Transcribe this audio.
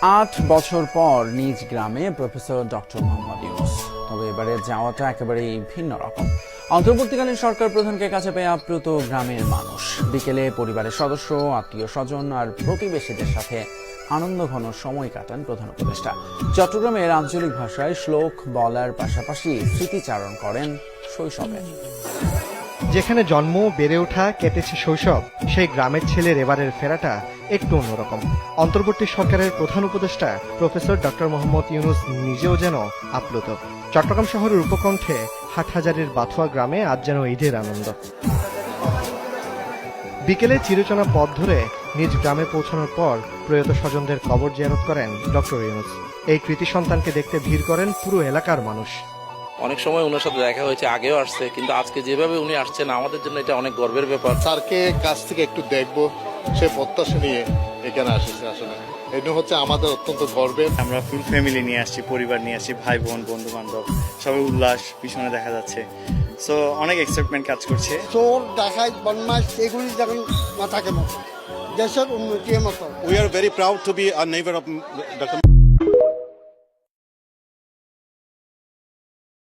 8 বছর পর নিজ গ্রামে প্রফেসর ডক্টর মোহাম্মদ ইউনূস। তবে এবারে যাওয়াটা একেবারেই ভিন্ন রকম। অন্তর্বর্তীকালীন সরকার প্রধানকে কাছে পেয়ে আপ্লুত গ্রামের মানুষ। বিকেলে পরিবারের সদস্য, আত্মীয় স্বজন আর প্রতিবেশীদের সাথে আনন্দঘন সময় কাটান প্রধান উপদেষ্টা। চট্টগ্রামের আঞ্চলিক ভাষায় শ্লোক বলার পাশাপাশি স্মৃতিচারণ করেন শৈশবে। যেখানে জন্ম, বেড়ে ওঠা, কেটেছে শৈশব, সেই গ্রামের ছেলের এবারের ফেরাটা একটু অন্যরকম। অন্তর্বর্তী সরকারের প্রধান উপদেষ্টা প্রফেসর ডক্টর মোহাম্মদ ইউনূস নিজেও যেন আপ্লুত। চট্টগ্রাম শহরের উপকণ্ঠে হাটহাজারীর বাথুয়া গ্রামে আজ যেন ঈদের আনন্দ। বিকেলে চিরচেনা পথ ধরে নিজ গ্রামে পৌঁছানোর পর প্রয়াত স্বজনদের কবর জিয়ারত করেন ডক্টর ইউনূস। এই কৃতি সন্তানকে দেখতে ভিড় করেন পুরো এলাকার মানুষ। অনেক সময় ওনার সাথে দেখা হয়েছে, আগেও আসছে, কিন্তু আজকে যেভাবে উনি আসছেন আমাদের জন্য এটা অনেক গর্বের ব্যাপার। স্যারকে কাছ থেকে একটু দেখবো সে প্রত্যাশা নিয়ে এখানে আসছে। আসলে এটা হচ্ছে আমাদের অত্যন্ত গর্বের। আমরা ফুল ফ্যামিলি নিয়ে আসছি, পরিবার নিয়ে আসছি, ভাই বোন, বন্ধু বান্ধব, সবাই উল্লাস পিছনে দেখা যাচ্ছে। সো অনেক এক্সাইটমেন্ট কাজ করছে। চোর, ডাকাত, বদমাশ এগুলি যখন না থাকে মতো দেশের উন্নতির মতো। We are very proud to be a neighbor of Dr.